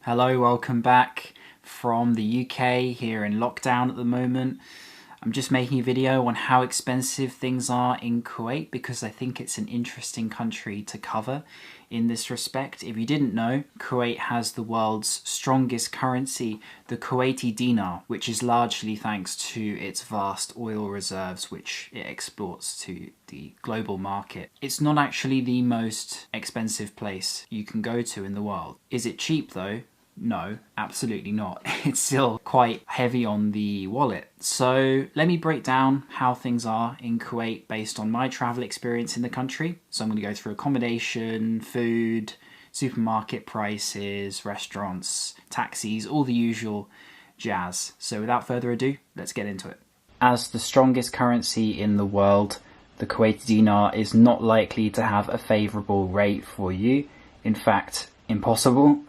Hello, welcome back from the UK, here in lockdown at the moment. I'm just making a video on how expensive things are in Kuwait because I think it's an interesting country to cover in this respect. If you didn't know, Kuwait has the world's strongest currency, the Kuwaiti dinar, which is largely thanks to its vast oil reserves which it exports to the global market. It's not actually the most expensive place you can go to in the world. Is it cheap though? No, absolutely not. It's still quite heavy on the wallet. So let me break down how things are in Kuwait based on my travel experience in the country. So I'm going to go through accommodation, food, supermarket prices, restaurants, taxis, all the usual jazz. So without further ado, let's get into it. As the strongest currency in the world, the Kuwaiti dinar is not likely to have a favourable rate for you. In fact, impossible.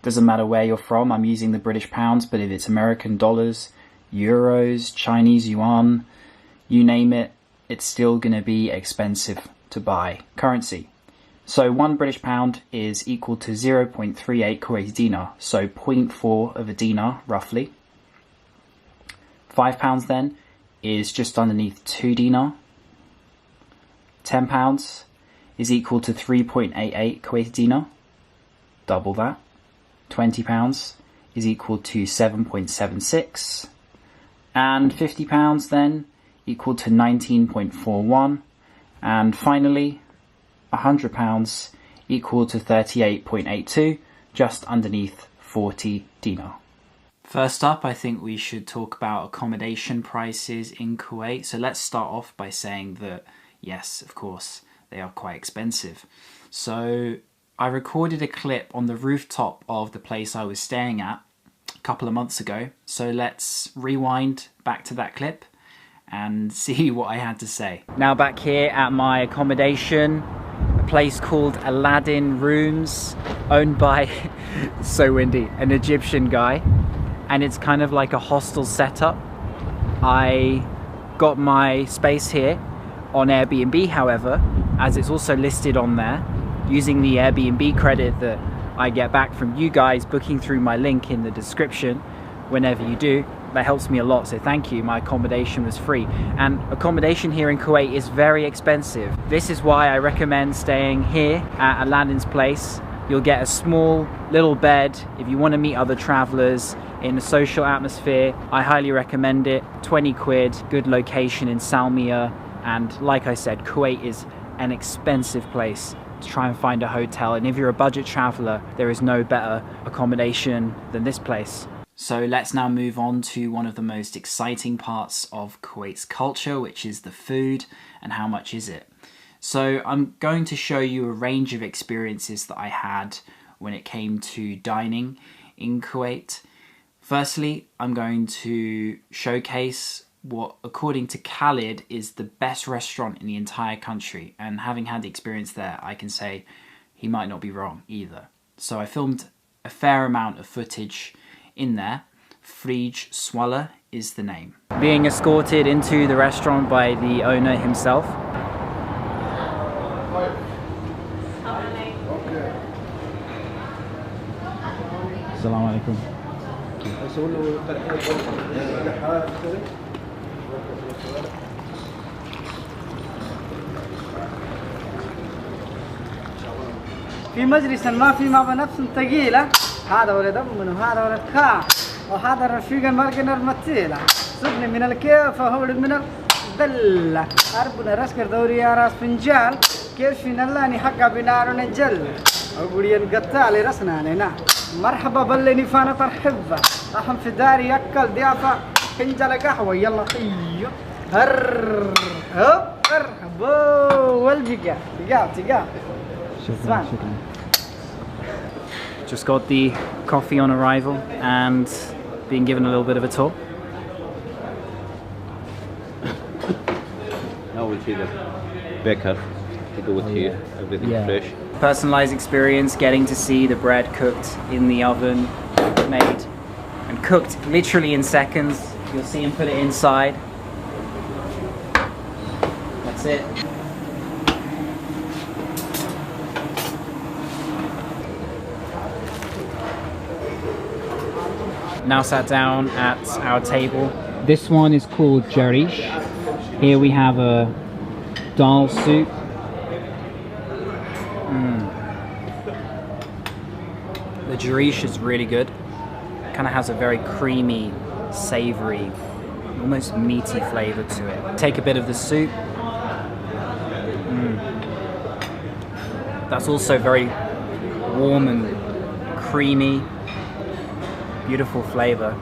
Doesn't matter where you're from. I'm using the British pounds, but if it's American dollars, euros, Chinese yuan, you name it, it's still going to be expensive to buy currency. So one British pound is equal to 0.38 Kuwaiti dinar, so 0.4 of a dinar roughly. £5 then is just underneath 2 dinar. £10 is equal to 3.88 Kuwaiti dinar, double that. £20 is equal to 7.76, and £50 then equal to 19.41, and finally £100 equal to 38.82, just underneath 40 dinar. First up, I think we should talk about accommodation prices in Kuwait. So let's start off by saying that yes, of course, they are quite expensive. So I recorded a clip on the rooftop of the place I was staying at a couple of months ago. So let's rewind back to that clip and see what I had to say. Now back here at my accommodation, a place called Aladdin Rooms, owned by, so windy, an Egyptian guy. And it's kind of like a hostel setup. I got my space here on Airbnb, however, as it's also listed on there, using the Airbnb credit that I get back from you guys booking through my link in the description whenever you do. That helps me a lot, so thank you. My accommodation was free, and accommodation here in Kuwait is very expensive. This is why I recommend staying here at Aladdin's place. You'll get a small little bed if you want to meet other travelers in a social atmosphere. I highly recommend it. 20 quid, good location in Salmiya, and like I said, Kuwait is an expensive place to try and find a hotel, and if you're a budget traveler, there is no better accommodation than this place. So let's now move on to one of the most exciting parts of Kuwait's culture, which is the food and how much is it. So I'm going to show you a range of experiences that I had when it came to dining in Kuwait. Firstly, I'm going to showcase what, according to Khalid, is the best restaurant in the entire country. And having had the experience there, I can say he might not be wrong either. So I filmed a fair amount of footage in there. Frij Swallow is the name. Being escorted into the restaurant by the owner himself. Assalamu alaikum. في مجلس ما في ما بنفس ثقيلة هذا ولد منه هذا ولد كا وهذا رفيق المرقنا المتيلة صبني من الكيف فهو من الدلة أربنا رسكر دوري يا راس فنجال كيف في نلاني حقا بنار نجل أقولي القتالي رسنا لنا مرحبا بلني فانا ترحبا أحم في داري أكل ضيافة فنجال قهوة يلا خيو هر هو مرحبا والبقى تقاب Shukran. Just got the coffee on arrival and being given a little bit of a tour. Now we see the baker to do it here, everything fresh. Personalized experience, getting to see the bread cooked in the oven, made and cooked literally in seconds. You'll see him put it inside. That's it. Now sat down at our table. This one is called jarish. Here we have a dal soup. The jarish is really good. Kind of has a very creamy, savory, almost meaty flavor to it. Take a bit of the soup. That's also very warm and creamy. Beautiful flavor.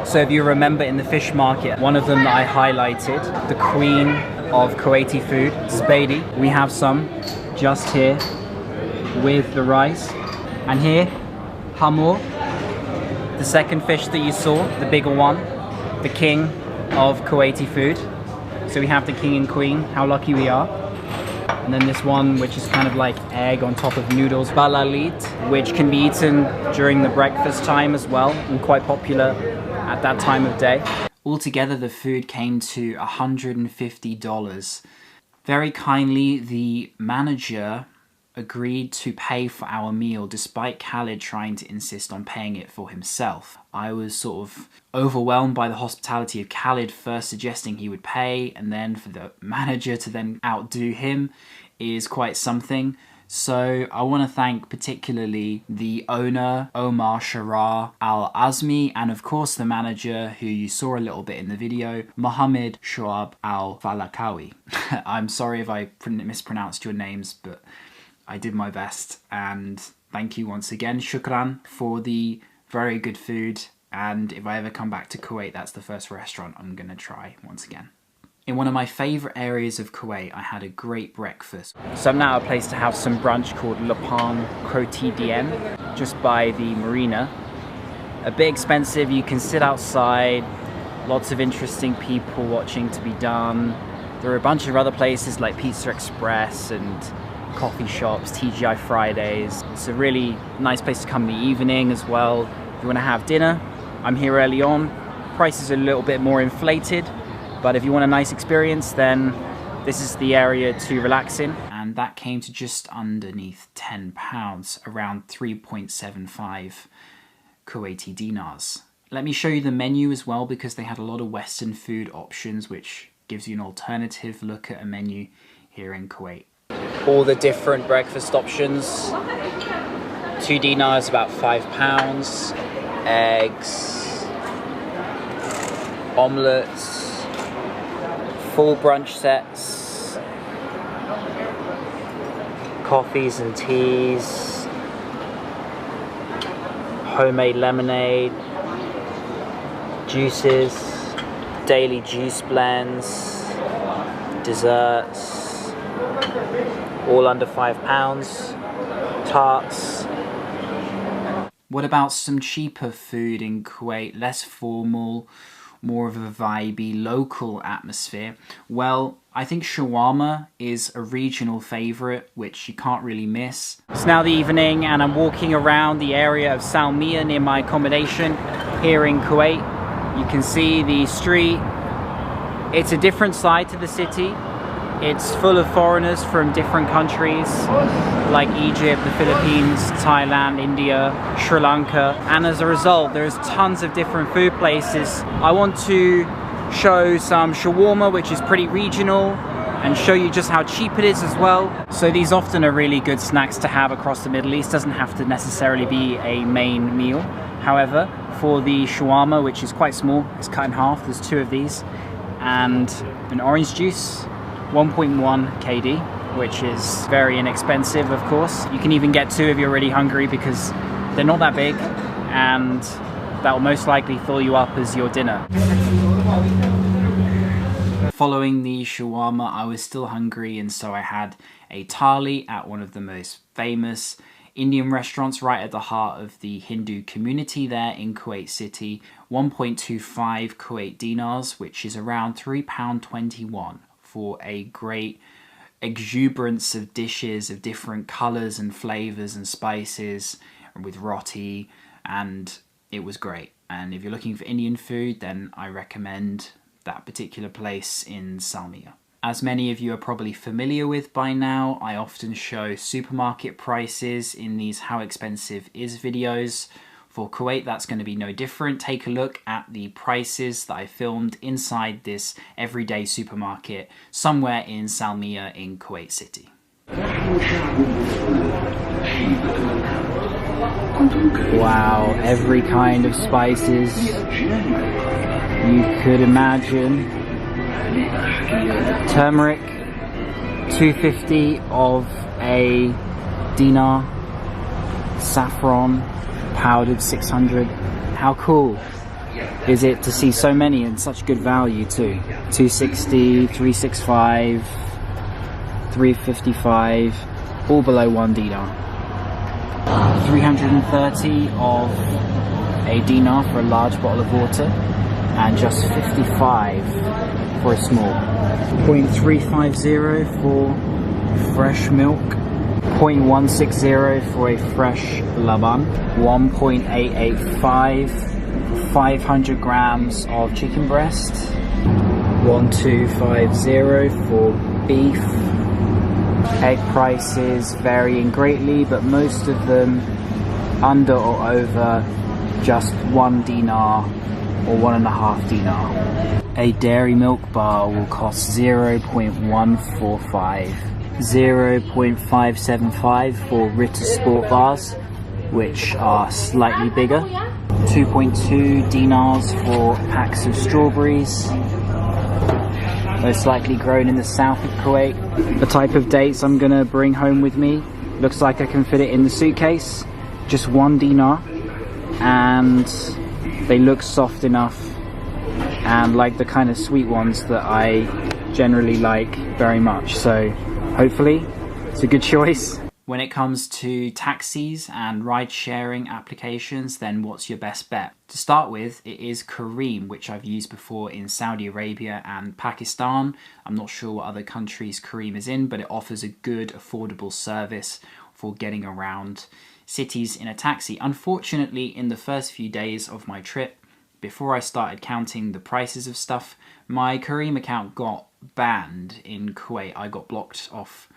So if you remember in the fish market, one of them that I highlighted, the queen of Kuwaiti food, spady. We have some just here with the rice. And here, hamur, the second fish that you saw, the bigger one, the king of Kuwaiti food. So we have the king and queen, how lucky we are. And then this one, which is kind of like egg on top of noodles, balalit, which can be eaten during the breakfast time as well, and quite popular at that time of day. Altogether, the food came to $150. Very kindly, the manager agreed to pay for our meal despite Khalid trying to insist on paying it for himself. I was sort of overwhelmed by the hospitality of Khalid first suggesting he would pay, and then for the manager to then outdo him is quite something. So I want to thank particularly the owner, Omar Sharah Al-Azmi, and of course the manager who you saw a little bit in the video, Mohammed Shoab Al-Falakawi. I'm sorry if I mispronounced your names, but I did my best, and thank you once again, shukran, for the very good food. And if I ever come back to Kuwait, that's the first restaurant I'm gonna try once again. In one of my favourite areas of Kuwait, I had a great breakfast. So I'm now at a place to have some brunch called Le Pain Quotidien, just by the marina. A bit expensive, you can sit outside, lots of interesting people watching to be done. There are a bunch of other places like Pizza Express and coffee shops, TGI Fridays. It's a really nice place to come in the evening as well. If you want to have dinner, I'm here early on. Prices are a little bit more inflated, but if you want a nice experience, then this is the area to relax in. And that came to just underneath £10, around 3.75 Kuwaiti dinars. Let me show you the menu as well, because they had a lot of Western food options, which gives you an alternative look at a menu here in Kuwait. All the different breakfast options. 2 dinars, about £5. Eggs, omelettes, full brunch sets, coffees and teas, homemade lemonade, juices, daily juice blends, desserts, all under £5, tarts. What about some cheaper food in Kuwait, less formal, more of a vibey, local atmosphere? Well, I think shawarma is a regional favourite, which you can't really miss. It's now the evening and I'm walking around the area of Salmiya near my accommodation here in Kuwait. You can see the street. It's a different side to the city. It's full of foreigners from different countries like Egypt, the Philippines, Thailand, India, Sri Lanka. And as a result, there's tons of different food places. I want to show some shawarma, which is pretty regional, and show you just how cheap it is as well. So these often are really good snacks to have across the Middle East. Doesn't have to necessarily be a main meal. However, for the shawarma, which is quite small, it's cut in half, there's 2 of these, and an orange juice, 1.1 KD, which is very inexpensive, of course. You can even get 2 if you're really hungry, because they're not that big, and that will most likely fill you up as your dinner. Following the shawarma, I was still hungry, and so I had a thali at one of the most famous Indian restaurants right at the heart of the Hindu community there in Kuwait City. 1.25 Kuwait dinars, which is around £3.21 for a great exuberance of dishes of different colours and flavours and spices, with roti, and it was great. And if you're looking for Indian food, then I recommend that particular place in Salmiya. As many of you are probably familiar with by now, I often show supermarket prices in these How Expensive Is videos. For Kuwait, that's going to be no different. Take a look at the prices that I filmed inside this everyday supermarket somewhere in Salmiya in Kuwait City. Wow, every kind of spices you could imagine. Turmeric, 250 of a dinar. Saffron, powdered, 600. How cool is it to see so many and such good value too? 260, 365, 355, all below 1 dinar. 330 of a dinar for a large bottle of water, and just 55 for a small. 0.350 for fresh milk. 0.160 for a fresh laban. 1.885 for 500 grams of chicken breast. 1250 for beef. Egg prices varying greatly, but most of them under or over just 1 dinar or 1.5 dinar. A dairy milk bar will cost 0.145. 0.575 for richest sport bars, which are slightly bigger. 2.2 dinars for packs of strawberries, most likely grown in the south of Kuwait. The type of dates I'm gonna bring home with me, looks like I can fit it in the suitcase. Just 1 dinar, and they look soft enough and like the kind of sweet ones that I generally like very much. So hopefully it's a good choice. When it comes to taxis and ride-sharing applications, then what's your best bet? To start with, it is Careem, which I've used before in Saudi Arabia and Pakistan. I'm not sure what other countries Careem is in, but it offers a good, affordable service for getting around cities in a taxi. Unfortunately, in the first few days of my trip, before I started counting the prices of stuff, my Careem account got banned in Kuwait. I got blocked off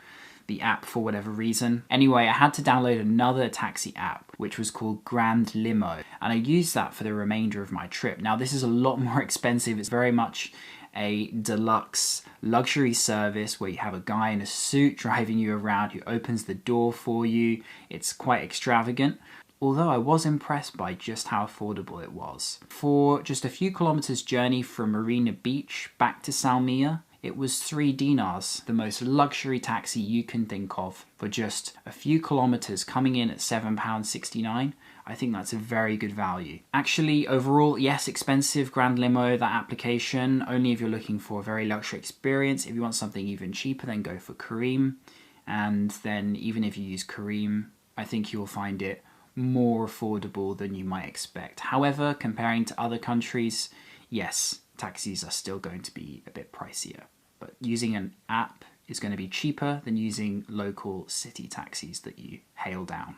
the app for whatever reason. Anyway, I had to download another taxi app, which was called Grand Limo, and I used that for the remainder of my trip. Now, this is a lot more expensive. It's very much a deluxe luxury service where you have a guy in a suit driving you around who opens the door for you. It's quite extravagant, although I was impressed by just how affordable it was. For just a few kilometers journey from Marina Beach back to Salmiya, it was 3 dinars, the most luxury taxi you can think of, for just a few kilometers, coming in at £7.69. I think that's a very good value. Actually, overall, yes, expensive Grand Limo, that application, only if you're looking for a very luxury experience. If you want something even cheaper, then go for Careem. And then even if you use Careem, I think you'll find it more affordable than you might expect. However, comparing to other countries, yes, taxis are still going to be a bit pricier, but using an app is going to be cheaper than using local city taxis that you hail down.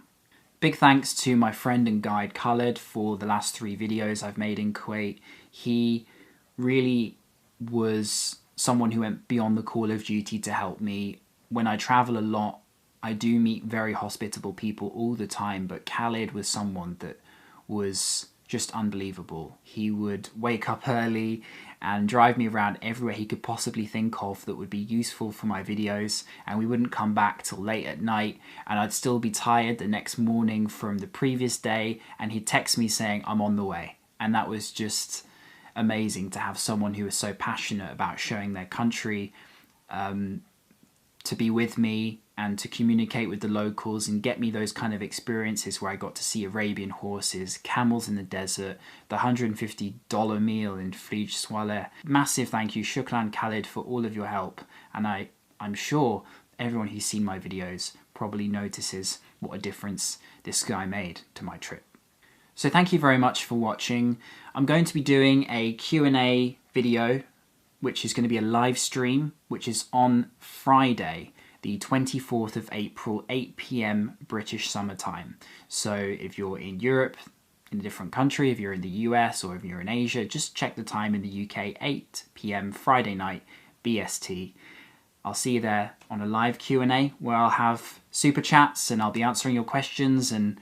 Big thanks to my friend and guide Khaled for the last 3 videos I've made in Kuwait. He really was someone who went beyond the call of duty to help me. When I travel a lot, I do meet very hospitable people all the time, but Khaled was someone that was just unbelievable. He would wake up early and drive me around everywhere he could possibly think of that would be useful for my videos, and we wouldn't come back till late at night, and I'd still be tired the next morning from the previous day, and he'd text me saying I'm on the way. And that was just amazing to have someone who was so passionate about showing their country, to be with me and to communicate with the locals and get me those kind of experiences where I got to see Arabian horses, camels in the desert, the $150 meal in Fleej Swaleh. Massive thank you, Shukran Khaled, for all of your help. And I'm sure everyone who's seen my videos probably notices what a difference this guy made to my trip. So thank you very much for watching. I'm going to be doing a Q&A video, which is going to be a live stream, which is on Friday, the 24th of April, 8 PM British summertime. So if you're in Europe, in a different country, if you're in the US or if you're in Asia, just check the time in the UK, 8 PM Friday night, BST. I'll see you there on a live Q&A where I'll have super chats and I'll be answering your questions, and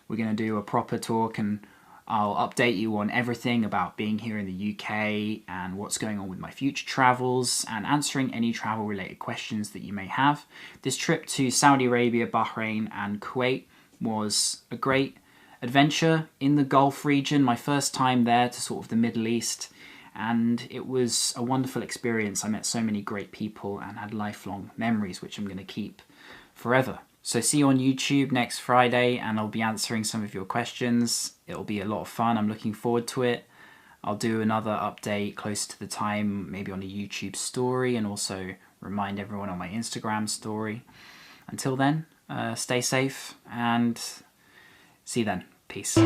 we're going to do a proper talk, and I'll update you on everything about being here in the UK and what's going on with my future travels, and answering any travel related questions that you may have. This trip to Saudi Arabia, Bahrain and Kuwait was a great adventure in the Gulf region, my first time there to sort of the Middle East, and it was a wonderful experience. I met so many great people and had lifelong memories which I'm going to keep forever. So see you on YouTube next Friday, and I'll be answering some of your questions. It'll be a lot of fun. I'm looking forward to it. I'll do another update close to the time, maybe on a YouTube story, and also remind everyone on my Instagram story. Until then, stay safe and see you then. Peace.